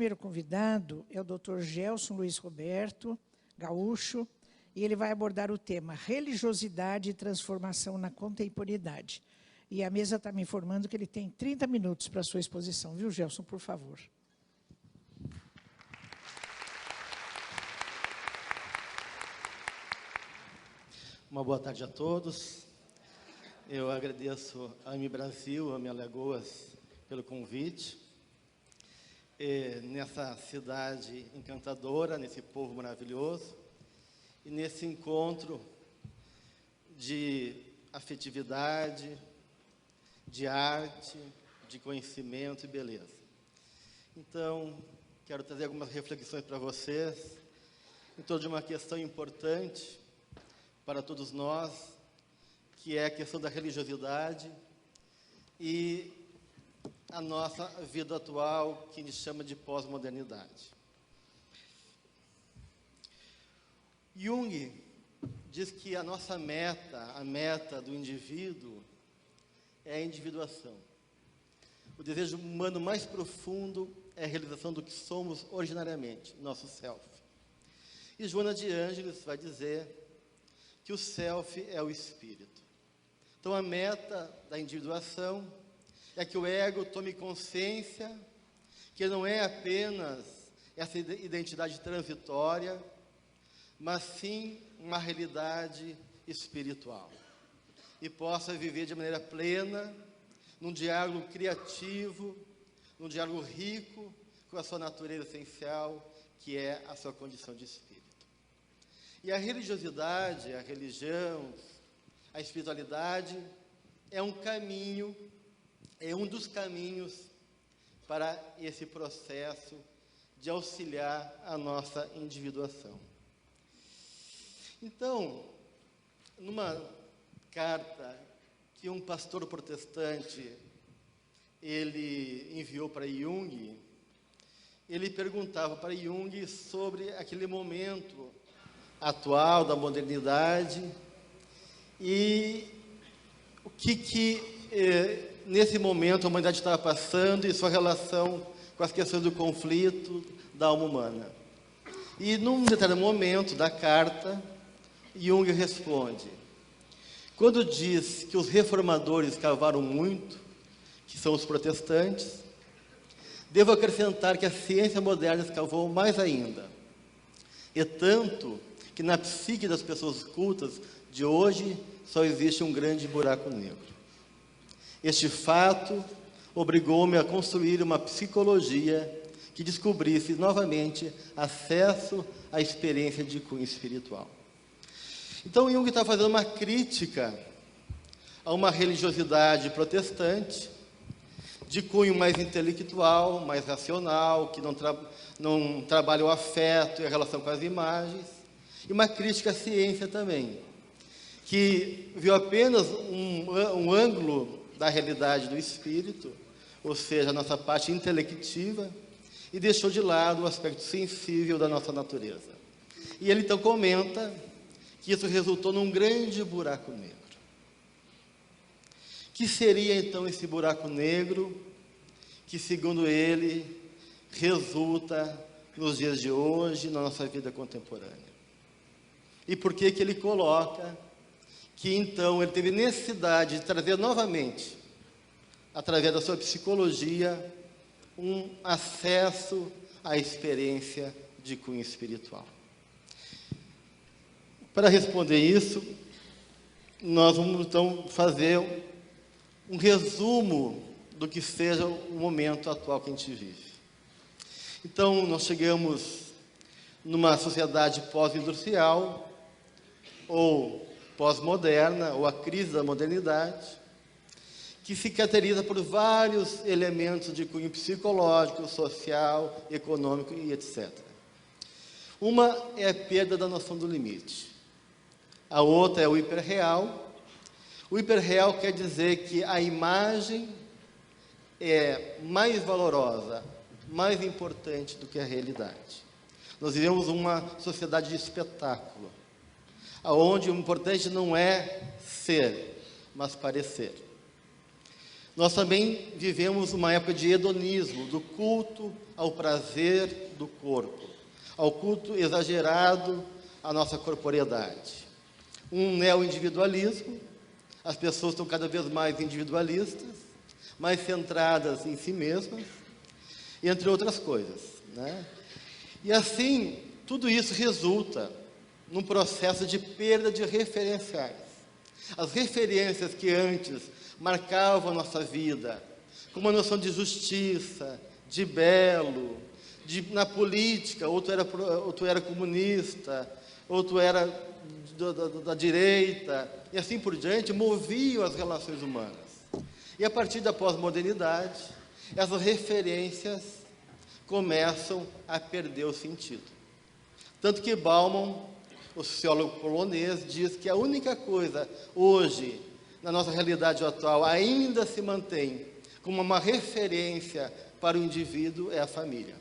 primeiro convidado é o Dr. Gelson Luiz Roberto, gaúcho, e ele vai abordar o tema religiosidade e transformação na contemporaneidade. E a mesa está me informando que ele tem 30 minutos para a sua exposição, viu, Gelson, por favor. Uma boa tarde a todos. Eu agradeço a AME Brasil, a AME Alagoas, pelo convite. Nessa cidade encantadora, nesse povo maravilhoso, e nesse encontro de afetividade, de arte, de conhecimento e beleza. Então, quero trazer algumas reflexões para vocês, em torno de uma questão importante para todos nós, que é a questão da religiosidade e a nossa vida atual, que a gente chama de pós-modernidade. Jung diz que a nossa meta, a meta do indivíduo, é a individuação. O desejo humano mais profundo é a realização do que somos originariamente, nosso self. E Joana de Ângeles vai dizer que o self é o espírito. Então, a meta da individuação é que o ego tome consciência que não é apenas essa identidade transitória, mas sim uma realidade espiritual. E possa viver de maneira plena, num diálogo criativo, num diálogo rico com a sua natureza essencial, que é a sua condição de espírito. E a religiosidade, a religião, a espiritualidade é um caminho, é um dos caminhos para esse processo de auxiliar a nossa individuação. Então, numa carta que um pastor protestante ele enviou para Jung, ele perguntava para Jung sobre aquele momento atual da modernidade e o que nesse momento a humanidade estava passando e sua relação com as questões do conflito da alma humana. E num determinado momento da carta, Jung responde: quando diz que os reformadores cavaram muito, que são os protestantes, devo acrescentar que a ciência moderna escavou mais ainda. E tanto que na psique das pessoas cultas de hoje só existe um grande buraco negro. Este fato obrigou-me a construir uma psicologia que descobrisse novamente acesso à experiência de cunho espiritual. Então, Jung está fazendo uma crítica a uma religiosidade protestante, de cunho mais intelectual, mais racional, que não trabalha o afeto e a relação com as imagens, e uma crítica à ciência também, que viu apenas um ângulo da realidade do espírito, ou seja, a nossa parte intelectiva, e deixou de lado o aspecto sensível da nossa natureza. E ele então comenta que isso resultou num grande buraco negro. Que seria então esse buraco negro que, segundo ele, resulta nos dias de hoje, na nossa vida contemporânea? E por que ele coloca que então ele teve necessidade de trazer novamente, através da sua psicologia, um acesso à experiência de cunho espiritual? Para responder isso, nós vamos então fazer um resumo do que seja o momento atual que a gente vive. Então, nós chegamos numa sociedade pós-industrial, ou pós-moderna, ou a crise da modernidade, que se caracteriza por vários elementos de cunho psicológico, social, econômico e etc. Uma é a perda da noção do limite. A outra é o hiperreal. O hiperreal quer dizer que a imagem é mais valorosa, mais importante do que a realidade. Nós vivemos uma sociedade de espetáculo, onde o importante não é ser, mas parecer. Nós também vivemos uma época de hedonismo, do culto ao prazer do corpo, ao culto exagerado à nossa corporeidade. Um neo-individualismo, as pessoas estão cada vez mais individualistas, mais centradas em si mesmas, entre outras coisas, né? E assim, tudo isso resulta num processo de perda de referenciais. As referências que antes marcavam a nossa vida, como a noção de justiça, de belo, na política, ou tu era comunista, ou tu era da direita, e assim por diante, moviam as relações humanas. E a partir da pós-modernidade, essas referências começam a perder o sentido. Tanto que Bauman, o sociólogo polonês, diz que a única coisa hoje, na nossa realidade atual, ainda se mantém como uma referência para o indivíduo é a família.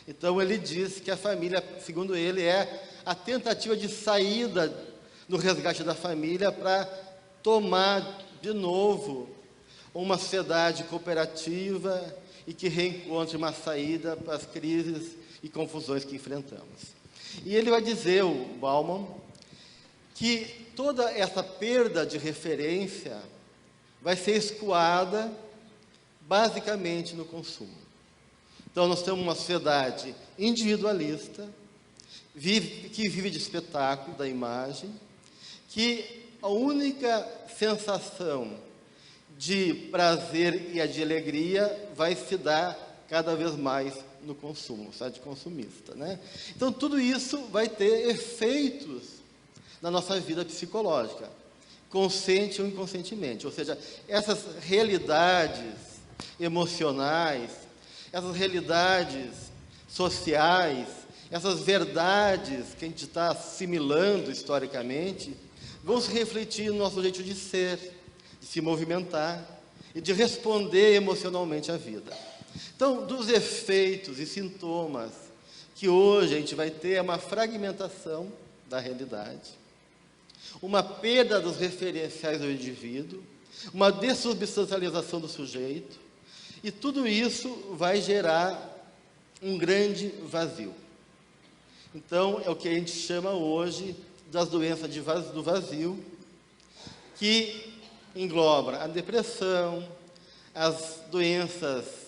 Então ele diz que a família, segundo ele, é a tentativa de saída no resgate da família para tomar de novo uma sociedade cooperativa e que reencontre uma saída para as crises e confusões que enfrentamos. E ele vai dizer, o Bauman, que toda essa perda de referência vai ser escoada basicamente no consumo. Então, nós temos uma sociedade individualista, que vive de espetáculo, da imagem, que a única sensação de prazer e de alegria vai se dar cada vez mais no consumo, sociedade consumista, né? Então, tudo isso vai ter efeitos na nossa vida psicológica, consciente ou inconscientemente. Ou seja, essas realidades emocionais, essas realidades sociais, essas verdades que a gente está assimilando historicamente, vão se refletir no nosso jeito de ser, de se movimentar e de responder emocionalmente à vida. Então, dos efeitos e sintomas que hoje a gente vai ter é uma fragmentação da realidade, uma perda dos referenciais do indivíduo, uma dessubstancialização do sujeito, e tudo isso vai gerar um grande vazio. Então, é o que a gente chama hoje das doenças do vazio, que engloba a depressão, as doenças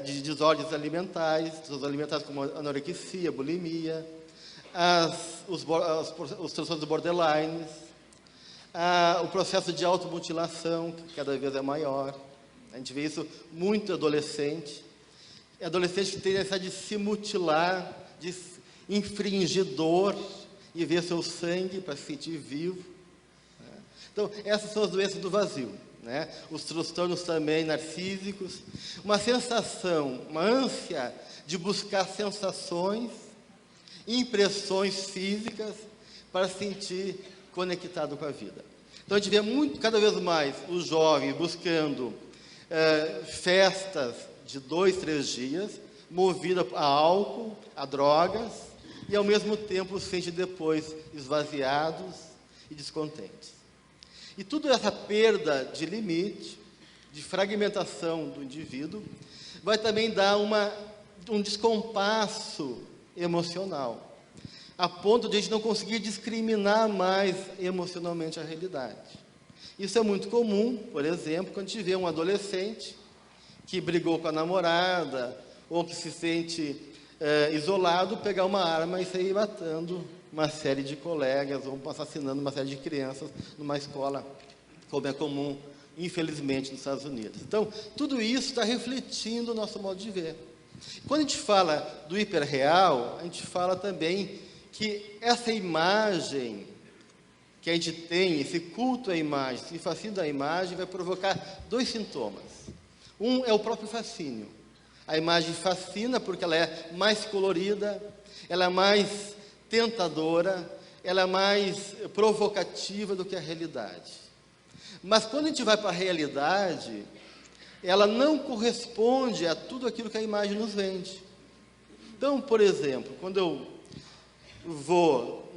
de desordens alimentares como anorexia, bulimia, os transtornos borderline, o processo de automutilação, que cada vez é maior. A gente vê isso muito adolescente que tem essa de se mutilar, de infringir dor e ver seu sangue para se sentir vivo, né? Então, essas são as doenças do vazio, né? Os transtornos também narcísicos, uma sensação, uma ânsia de buscar sensações, impressões físicas para se sentir conectado com a vida. Então, a gente vê cada vez mais os jovens buscando festas de 2, 3 dias, movida a álcool, a drogas, e ao mesmo tempo se sente depois esvaziados e descontentes. E toda essa perda de limite, de fragmentação do indivíduo, vai também dar um descompasso emocional, a ponto de a gente não conseguir discriminar mais emocionalmente a realidade. Isso é muito comum, por exemplo, quando a gente vê um adolescente que brigou com a namorada, ou que se sente isolado, pegar uma arma e sair matando uma série de colegas, ou assassinando uma série de crianças numa escola, como é comum, infelizmente, nos Estados Unidos. Então, tudo isso está refletindo o nosso modo de ver. Quando a gente fala do hiperreal, a gente fala também que essa imagem que a gente tem, esse culto à imagem, esse fascínio da imagem, vai provocar 2 sintomas. Um é o próprio fascínio. A imagem fascina porque ela é mais colorida, ela é mais tentadora, ela é mais provocativa do que a realidade. Mas quando a gente vai para a realidade, ela não corresponde a tudo aquilo que a imagem nos vende. Então, por exemplo, quando eu vou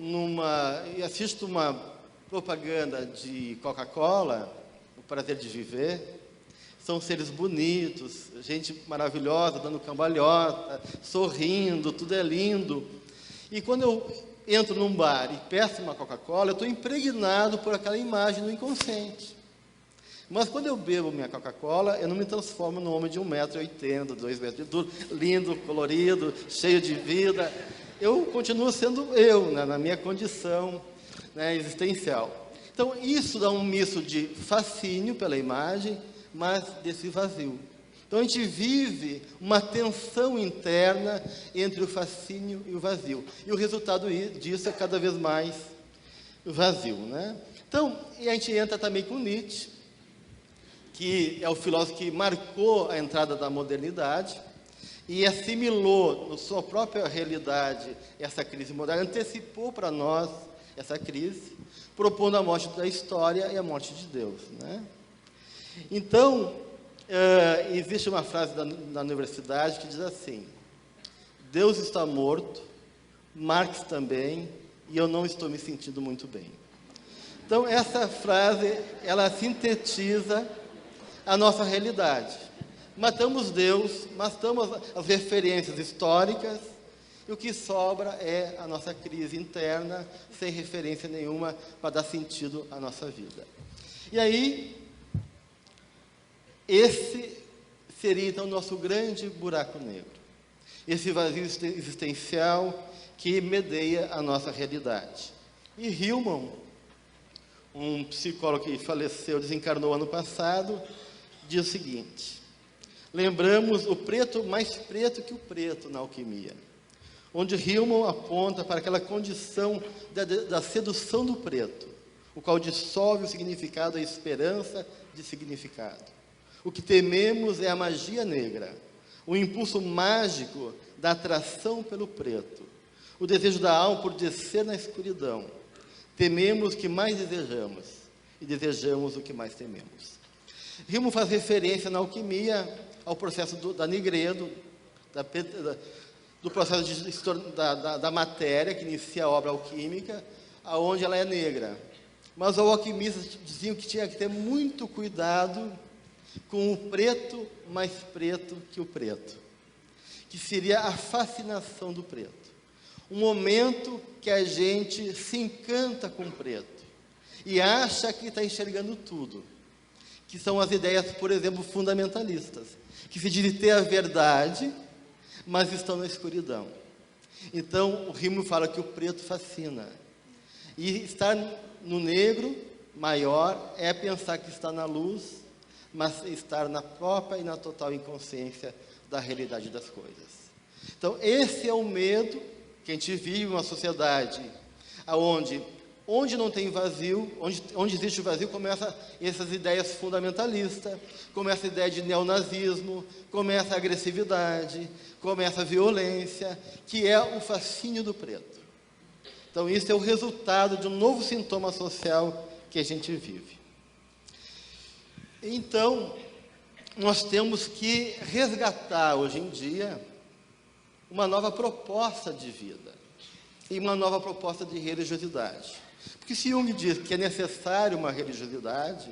e assisto uma propaganda de Coca-Cola, o prazer de viver. São seres bonitos, gente maravilhosa, dando cambalhota, sorrindo, tudo é lindo. E quando eu entro num bar e peço uma Coca-Cola, eu estou impregnado por aquela imagem no inconsciente. Mas quando eu bebo minha Coca-Cola, eu não me transformo num homem de 1,80 m, 2 metros de altura, lindo, colorido, cheio de vida. Eu continuo sendo eu, né, na minha condição, né, existencial. Então, isso dá um misto de fascínio pela imagem, mas desse vazio. Então, a gente vive uma tensão interna entre o fascínio e o vazio. E o resultado disso é cada vez mais vazio, né? Então, e a gente entra também com Nietzsche, que é o filósofo que marcou a entrada da modernidade e assimilou na sua própria realidade essa crise moderna, antecipou para nós essa crise, propondo a morte da história e a morte de Deus, né? Então, existe uma frase da universidade que diz assim: Deus está morto, Marx também, e eu não estou me sentindo muito bem. Então, essa frase, ela sintetiza a nossa realidade. Matamos Deus, matamos as referências históricas, e o que sobra é a nossa crise interna, sem referência nenhuma para dar sentido à nossa vida. E aí, esse seria então o nosso grande buraco negro, esse vazio existencial que medeia a nossa realidade. E Hillman, um psicólogo que faleceu, desencarnou ano passado, diz o seguinte: lembramos o preto mais preto que o preto na alquimia, onde Hillman aponta para aquela condição da sedução do preto, o qual dissolve o significado, a esperança de significado. O que tememos é a magia negra, o impulso mágico da atração pelo preto, o desejo da alma por descer na escuridão. Tememos o que mais desejamos e desejamos o que mais tememos. Hillman faz referência na alquimia ao processo da Nigredo, do processo da matéria que inicia a obra alquímica, aonde ela é negra. Mas os alquimistas diziam que tinha que ter muito cuidado com o preto mais preto que o preto, que seria a fascinação do preto. Um momento que a gente se encanta com o preto e acha que está enxergando tudo, que são as ideias, por exemplo, fundamentalistas, que se dizem ter a verdade, mas estão na escuridão. Então, o Hillman fala que o preto fascina. E estar no negro maior é pensar que está na luz, mas estar na própria e na total inconsciência da realidade das coisas. Então, esse é o medo que a gente vive em uma sociedade onde não tem vazio, onde existe o vazio, começa essas ideias fundamentalistas, começa a ideia de neonazismo, começa a agressividade, começa a violência, que é o fascínio do preto. Então, isso é o resultado de um novo sintoma social que a gente vive. Então, nós temos que resgatar, hoje em dia, uma nova proposta de vida e uma nova proposta de religiosidade. Porque se Jung diz que é necessário uma religiosidade,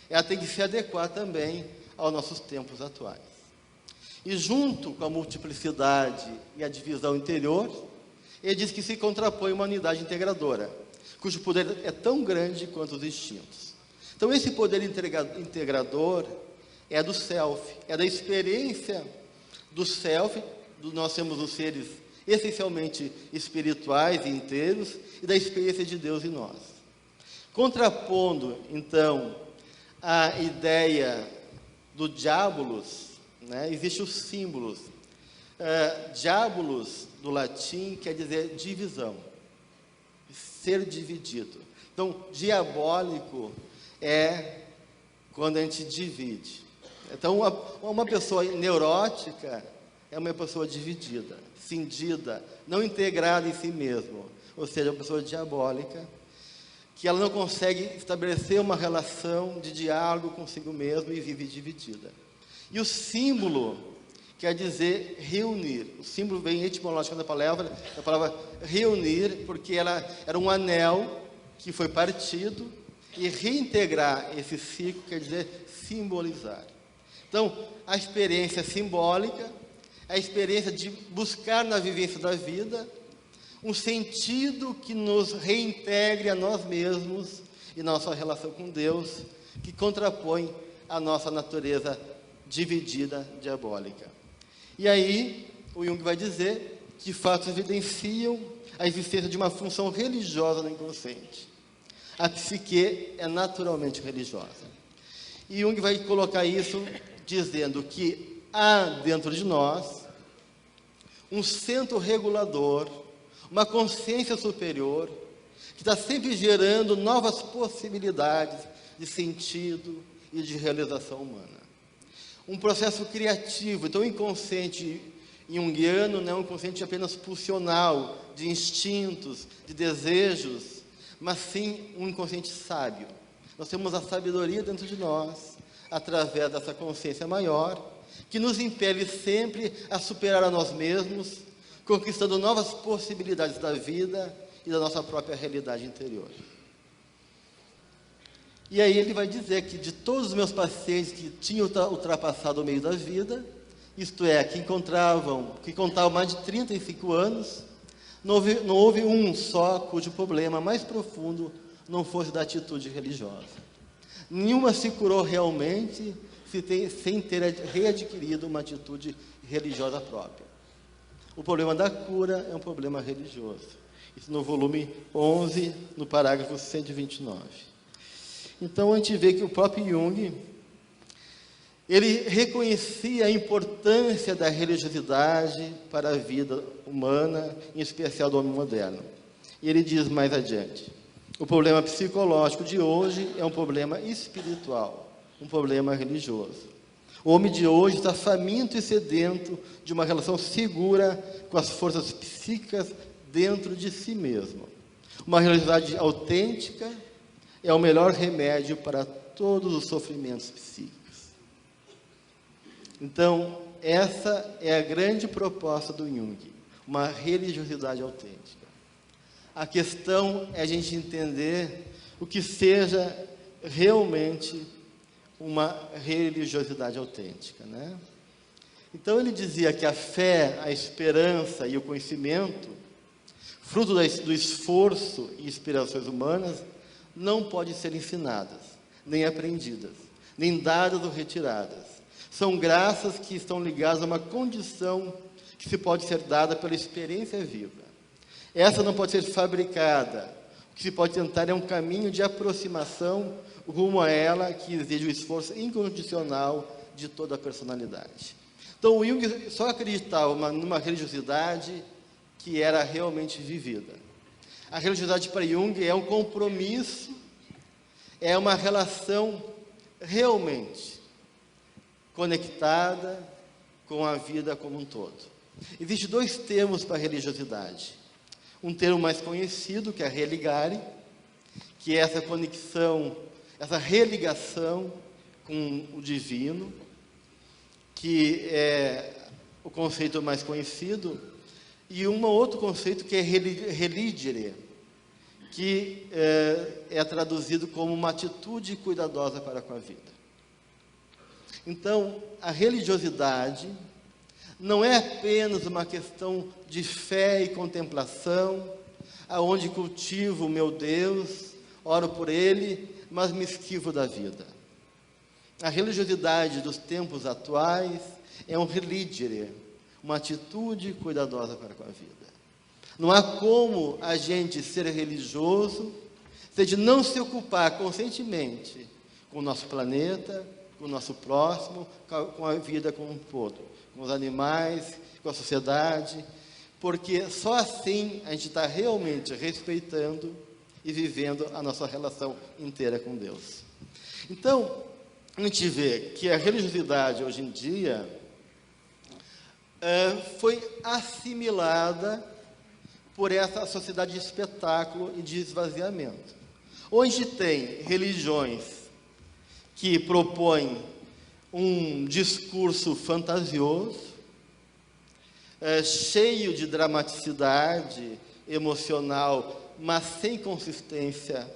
ela tem que se adequar também aos nossos tempos atuais. E junto com a multiplicidade e a divisão interior, ele diz que se contrapõe uma unidade integradora, cujo poder é tão grande quanto os instintos. Então, esse poder integrador é do self, é da experiência do self, nós somos os seres essencialmente espirituais e inteiros, e da experiência de Deus em nós. Contrapondo, então, a ideia do diabolos, né, existem os símbolos. Diabolos, do latim, quer dizer divisão, ser dividido. Então, diabólico é quando a gente divide. Então, uma pessoa neurótica é uma pessoa dividida, cindida, não integrada em si mesma, ou seja, uma pessoa diabólica, que ela não consegue estabelecer uma relação de diálogo consigo mesma e vive dividida. E o símbolo quer dizer reunir. O símbolo vem etimologicamente da palavra reunir, porque ela era um anel que foi partido E reintegrar esse ciclo quer dizer simbolizar. Então, a experiência simbólica, a experiência de buscar na vivência da vida um sentido que nos reintegre a nós mesmos e nossa relação com Deus, que contrapõe a nossa natureza dividida, diabólica. E aí, o Jung vai dizer que fatos evidenciam a existência de uma função religiosa no inconsciente. A psique é naturalmente religiosa. E Jung vai colocar isso dizendo que há dentro de nós um centro regulador, uma consciência superior, que está sempre gerando novas possibilidades de sentido e de realização humana. Um processo criativo. Então, o inconsciente junguiano não é um inconsciente apenas pulsional, de instintos, de desejos, mas sim um inconsciente sábio. Nós temos a sabedoria dentro de nós, através dessa consciência maior, que nos impele sempre a superar a nós mesmos, conquistando novas possibilidades da vida e da nossa própria realidade interior. E aí ele vai dizer que de todos os meus pacientes que tinham ultrapassado o meio da vida, isto é, que contavam mais de 35 anos, não houve um só cujo problema mais profundo não fosse da atitude religiosa. Nenhuma se curou realmente sem ter readquirido uma atitude religiosa própria. O problema da cura é um problema religioso. Isso no volume 11, no parágrafo 129. Então, a gente vê que o próprio Jung, ele reconhecia a importância da religiosidade para a vida humana, em especial do homem moderno. E ele diz mais adiante: o problema psicológico de hoje é um problema espiritual, um problema religioso. O homem de hoje está faminto e sedento de uma relação segura com as forças psíquicas dentro de si mesmo. Uma religiosidade autêntica é o melhor remédio para todos os sofrimentos psíquicos. Então, essa é a grande proposta do Jung, uma religiosidade autêntica. A questão é a gente entender o que seja realmente uma religiosidade autêntica, né? Então, ele dizia que a fé, a esperança e o conhecimento, fruto do esforço e inspirações humanas, não podem ser ensinadas, nem aprendidas, nem dadas ou retiradas. São graças que estão ligadas a uma condição que se pode ser dada pela experiência viva. Essa não pode ser fabricada. O que se pode tentar é um caminho de aproximação rumo a ela, que exige o esforço incondicional de toda a personalidade. Então, o Jung só acreditava numa religiosidade que era realmente vivida. A religiosidade para Jung é um compromisso, é uma relação realmente conectada com a vida como um todo. Existem dois termos para a religiosidade. Um termo mais conhecido, que é religare, que é essa conexão, essa religação com o divino, que é o conceito mais conhecido, e um outro conceito que é religere, que é traduzido como uma atitude cuidadosa para com a vida. Então, a religiosidade não é apenas uma questão de fé e contemplação, aonde cultivo o meu Deus, oro por Ele, mas me esquivo da vida. A religiosidade dos tempos atuais é um religere, uma atitude cuidadosa para com a vida. Não há como a gente ser religioso se de não se ocupar conscientemente com o nosso planeta, com o nosso próximo, com a vida como um todo, com os animais, com a sociedade, porque só assim a gente está realmente respeitando e vivendo a nossa relação inteira com Deus. Então, a gente vê que a religiosidade hoje em dia foi assimilada por essa sociedade de espetáculo e de esvaziamento. Hoje tem religiões que propõem um discurso fantasioso, cheio de dramaticidade emocional, mas sem consistência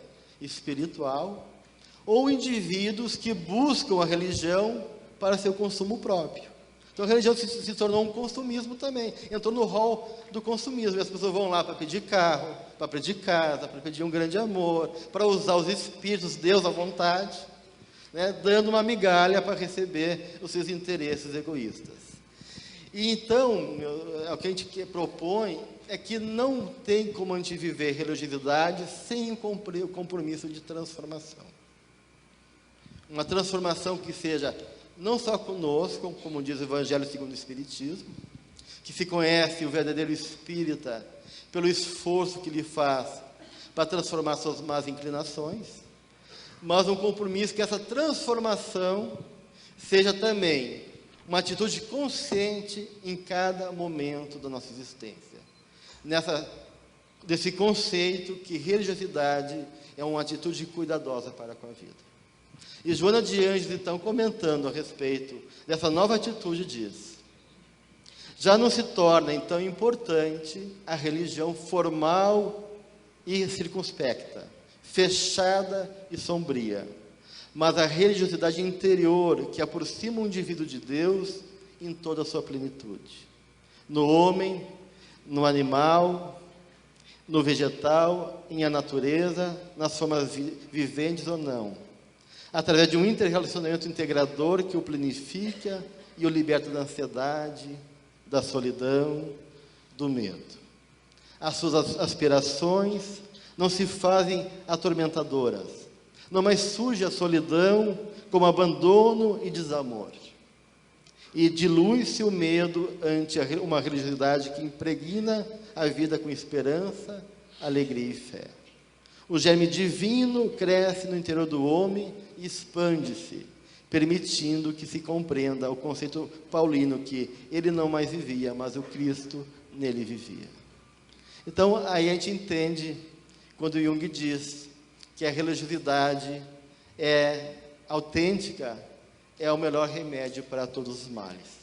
espiritual, ou indivíduos que buscam a religião para seu consumo próprio. Então a religião se tornou um consumismo também, entrou no rol do consumismo, e as pessoas vão lá para pedir carro, para pedir casa, para pedir um grande amor, para usar os espíritos, Deus à vontade, né, dando uma migalha para receber os seus interesses egoístas. E então, o que a gente propõe é que não tem como a gente viver religiosidade sem o compromisso de transformação. Uma transformação que seja não só conosco, como diz o Evangelho segundo o Espiritismo, que se conhece o verdadeiro espírita pelo esforço que ele faz para transformar suas más inclinações, mas um compromisso que essa transformação seja também uma atitude consciente em cada momento da nossa existência. Desse conceito que religiosidade é uma atitude cuidadosa para com a vida. E Joana de Ângeles, então, comentando a respeito dessa nova atitude, diz: já não se torna, então, importante a religião formal e circunspecta, fechada e sombria, mas a religiosidade interior que aproxima o indivíduo de Deus em toda a sua plenitude. No homem, no animal, no vegetal, em a natureza, nas formas viventes ou não, através de um interrelacionamento integrador que o planifica e o liberta da ansiedade, da solidão, do medo. As suas aspirações não se fazem atormentadoras, não mais surge a solidão como abandono e desamor. E dilui-se o medo ante uma religiosidade que impregna a vida com esperança, alegria e fé. O germe divino cresce no interior do homem e expande-se, permitindo que se compreenda o conceito paulino que ele não mais vivia, mas o Cristo nele vivia. Então, aí a gente entende quando Jung diz que a religiosidade é autêntica, é o melhor remédio para todos os males.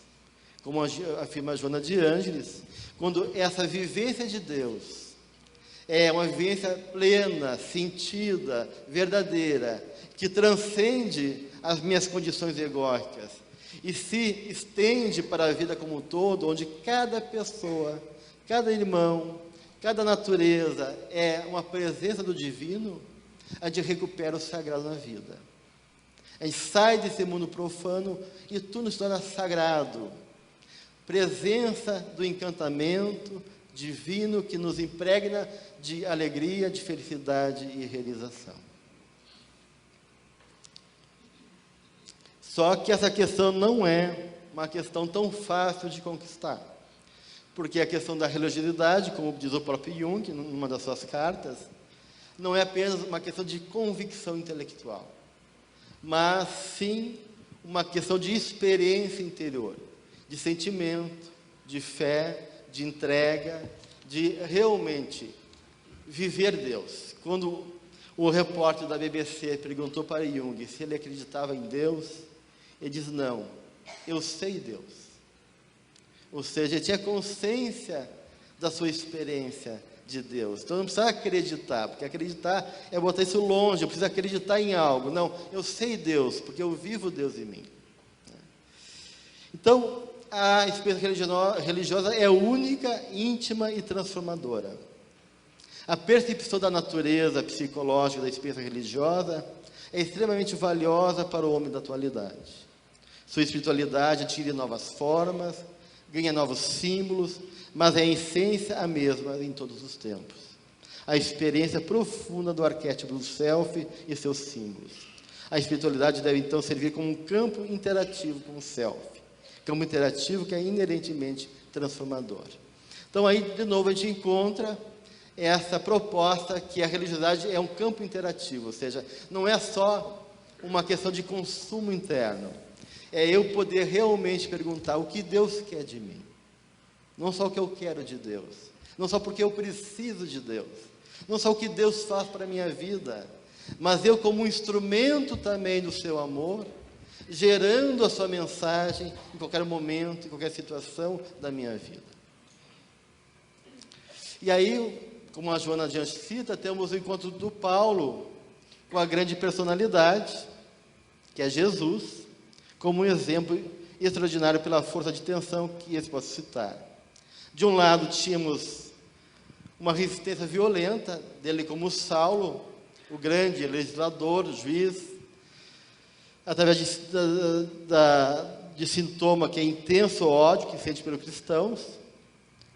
Como afirma Joana de Ângeles, quando essa vivência de Deus é uma vivência plena, sentida, verdadeira, que transcende as minhas condições egóicas e se estende para a vida como um todo, onde cada pessoa, cada irmão, cada natureza é uma presença do divino, a gente recupera o sagrado na vida. A gente sai desse mundo profano e tudo se torna sagrado. Presença do encantamento divino que nos impregna de alegria, de felicidade e realização. Só que essa questão não é uma questão tão fácil de conquistar, porque a questão da religiosidade, como diz o próprio Jung, numa das suas cartas, não é apenas uma questão de convicção intelectual, mas sim uma questão de experiência interior, de sentimento, de fé, de entrega, de realmente viver Deus. Quando o repórter da BBC perguntou para Jung se ele acreditava em Deus, ele diz: não, eu sei Deus. Ou seja, ele tinha consciência da sua experiência de Deus. Então não precisa acreditar, porque acreditar é botar isso longe, eu preciso acreditar em algo. Não, eu sei Deus, porque eu vivo Deus em mim. Então, a experiência religiosa é única, íntima e transformadora. A percepção da natureza psicológica da experiência religiosa é extremamente valiosa para o homem da atualidade. Sua espiritualidade adquire novas formas, ganha novos símbolos, mas é em essência a mesma em todos os tempos. A experiência profunda do arquétipo do self e seus símbolos. A espiritualidade deve então servir como um campo interativo com o self. Campo interativo que é inerentemente transformador. Então aí, de novo, a gente encontra essa proposta que a religiosidade é um campo interativo, ou seja, não é só uma questão de consumo interno, é eu poder realmente perguntar o que Deus quer de mim, não só o que eu quero de Deus, não só porque eu preciso de Deus, não só o que Deus faz para a minha vida, mas eu como um instrumento também do seu amor, gerando a sua mensagem em qualquer momento, em qualquer situação da minha vida. E aí, como a Joana de Ângeles cita, temos o encontro do Paulo com a grande personalidade, que é Jesus, como um exemplo extraordinário pela força de tensão que esse posso citar. De um lado, tínhamos uma resistência violenta dele como Saulo, o grande legislador, juiz, através de sintoma que é intenso ódio que sente pelos cristãos,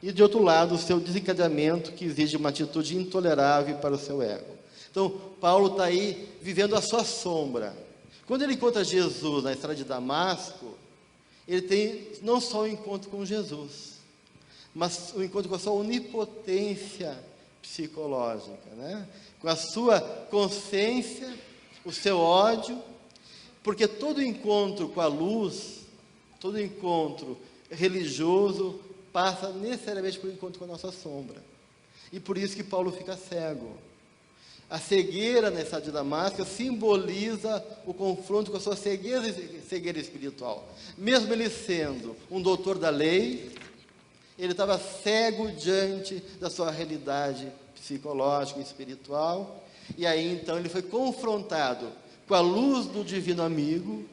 e de outro lado, o seu desencadeamento que exige uma atitude intolerável para o seu ego. Então, Paulo está aí vivendo a sua sombra. Quando ele encontra Jesus na estrada de Damasco, ele tem não só o encontro com Jesus, mas o encontro com a sua onipotência psicológica, né? Com a sua consciência, o seu ódio, porque todo encontro com a luz, todo encontro religioso, passa necessariamente por encontro com a nossa sombra. E por isso que Paulo fica cego. A cegueira na estrada de Damasco simboliza o confronto com a sua cegueira espiritual. Mesmo ele sendo um doutor da lei, ele estava cego diante da sua realidade psicológica e espiritual. E aí, então, ele foi confrontado com a luz do divino amigo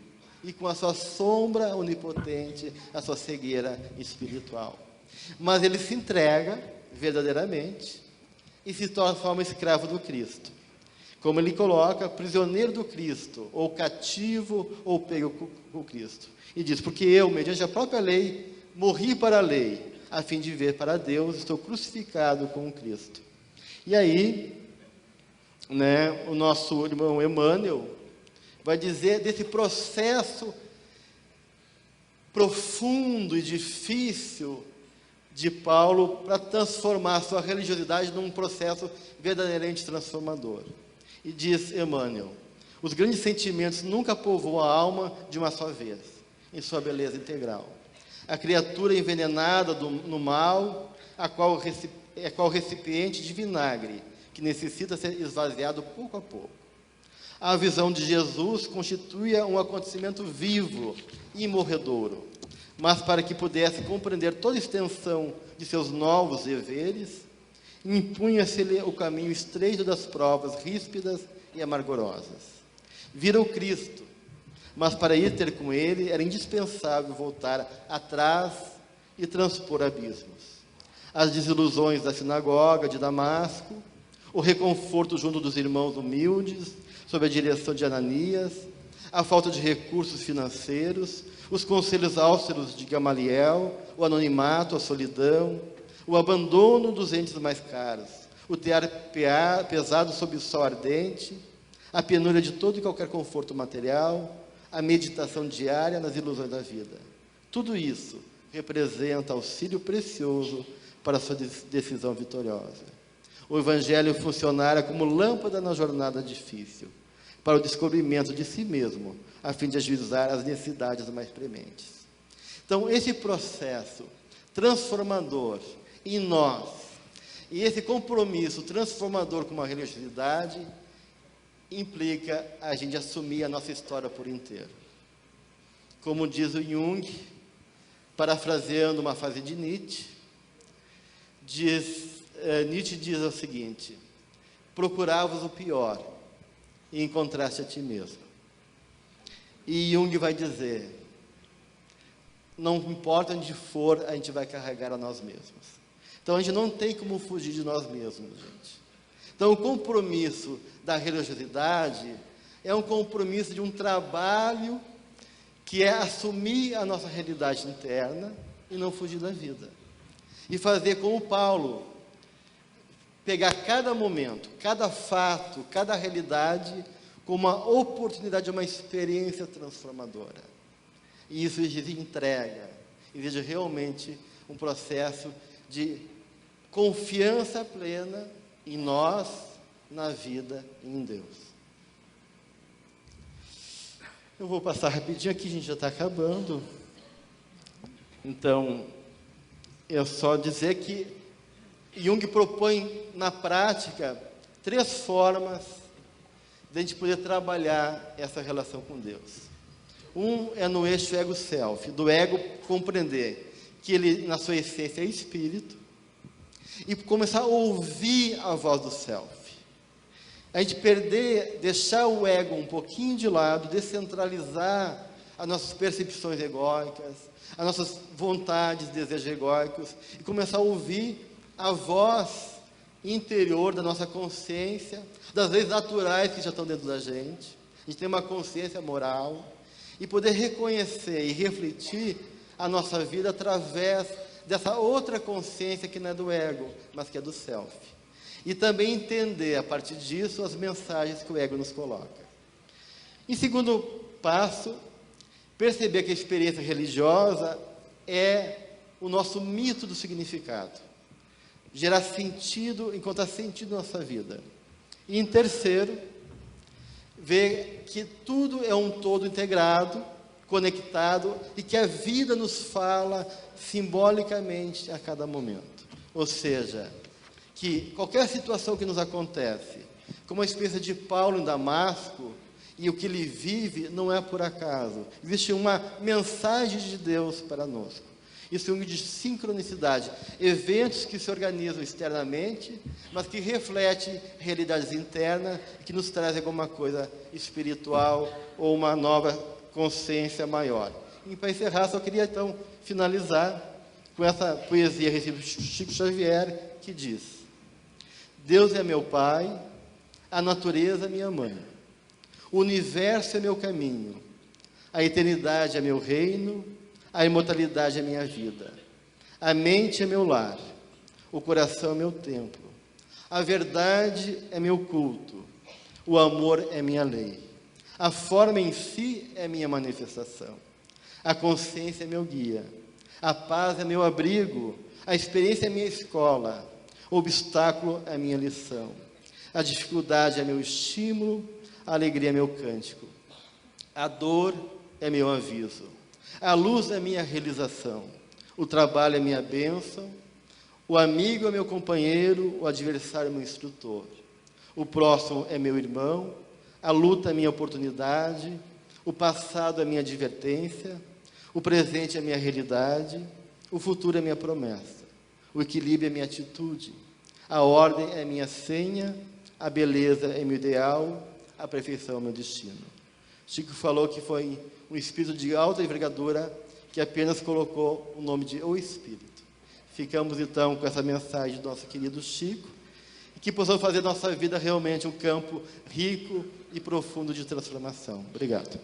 e com a sua sombra onipotente, a sua cegueira espiritual. Mas ele se entrega verdadeiramente e se transforma escravo do Cristo. Como ele coloca, prisioneiro do Cristo, ou cativo, ou pego com Cristo. E diz, porque eu, mediante a própria lei, morri para a lei, a fim de viver para Deus, estou crucificado com Cristo. E aí, né, o nosso irmão Emmanuel vai dizer desse processo profundo e difícil de Paulo para transformar a sua religiosidade num processo verdadeiramente transformador. E diz Emmanuel, os grandes sentimentos nunca povoam a alma de uma só vez, em sua beleza integral. A criatura envenenada no mal, a qual recipiente de vinagre, que necessita ser esvaziado pouco a pouco. A visão de Jesus constituía um acontecimento vivo e morredouro, mas para que pudesse compreender toda a extensão de seus novos deveres, impunha-se-lhe o caminho estreito das provas ríspidas e amargurosas. Vira o Cristo, mas para ir ter com ele era indispensável voltar atrás e transpor abismos. As desilusões da sinagoga de Damasco, o reconforto junto dos irmãos humildes, sob a direção de Ananias, a falta de recursos financeiros, os conselhos austeros de Gamaliel, o anonimato, a solidão, o abandono dos entes mais caros, o tear pesado sob o sol ardente, a penúria de todo e qualquer conforto material, a meditação diária nas ilusões da vida. Tudo isso representa auxílio precioso para a sua decisão vitoriosa. O Evangelho funcionara como lâmpada na jornada difícil, para o descobrimento de si mesmo, a fim de ajuizar as necessidades mais prementes. Então, esse processo transformador em nós, e esse compromisso transformador com uma religiosidade, implica a gente assumir a nossa história por inteiro. Como diz o Jung, parafraseando uma frase de Nietzsche, Nietzsche diz o seguinte: procuravas o pior e encontraste a ti mesmo. E Jung vai dizer, não importa onde for, a gente vai carregar a nós mesmos. Então a gente não tem como fugir de nós mesmos, gente. Então o compromisso da religiosidade é um compromisso de um trabalho que é assumir a nossa realidade interna e não fugir da vida. E fazer como Paulo, pegar cada momento, cada fato, cada realidade como uma oportunidade de uma experiência transformadora. E isso exige entrega, exige realmente um processo de confiança plena em nós, na vida e em Deus. Eu vou passar rapidinho aqui, a gente já está acabando. Então, é só dizer que Jung propõe na prática 3 formas de a gente poder trabalhar essa relação com Deus. Um é no eixo ego-self, do ego compreender que ele, na sua essência, é espírito, e começar a ouvir a voz do self. a gente deixar o ego um pouquinho de lado, descentralizar as nossas percepções egóicas, as nossas vontades, desejos egóicos, e começar a ouvir a voz interior da nossa consciência, das leis naturais que já estão dentro da gente. A gente tem uma consciência moral, e poder reconhecer e refletir a nossa vida através dessa outra consciência que não é do ego, mas que é do self. E também entender, a partir disso, as mensagens que o ego nos coloca. Em segundo passo, perceber que a experiência religiosa é o nosso mito do significado. Gerar sentido, encontrar sentido na nossa vida. E em terceiro, ver que tudo é um todo integrado, conectado, e que a vida nos fala simbolicamente a cada momento. Ou seja, que qualquer situação que nos acontece, como a experiência de Paulo em Damasco, e o que ele vive não é por acaso. Existe uma mensagem de Deus para nós. Isso é um de sincronicidade. Eventos que se organizam externamente, mas que refletem realidades internas, que nos trazem alguma coisa espiritual ou uma nova consciência maior. E para encerrar, só queria então finalizar com essa poesia recebida de Chico Xavier, que diz: Deus é meu Pai, a natureza é minha mãe, o universo é meu caminho, a eternidade é meu reino, a imortalidade é minha vida, a mente é meu lar, o coração é meu templo, a verdade é meu culto, o amor é minha lei, a forma em si é minha manifestação, a consciência é meu guia, a paz é meu abrigo, a experiência é minha escola, o obstáculo é minha lição, a dificuldade é meu estímulo, a alegria é meu cântico, a dor é meu aviso, a luz é minha realização, o trabalho é minha bênção, o amigo é meu companheiro, o adversário é meu instrutor, o próximo é meu irmão, a luta é minha oportunidade, o passado é minha advertência, o presente é minha realidade, o futuro é minha promessa, o equilíbrio é minha atitude, a ordem é minha senha, a beleza é meu ideal, a perfeição é meu destino. Chico falou que foi um espírito de alta envergadura que apenas colocou o nome de O Espírito. Ficamos então com essa mensagem do nosso querido Chico, e que possamos fazer nossa vida realmente um campo rico e profundo de transformação. Obrigado.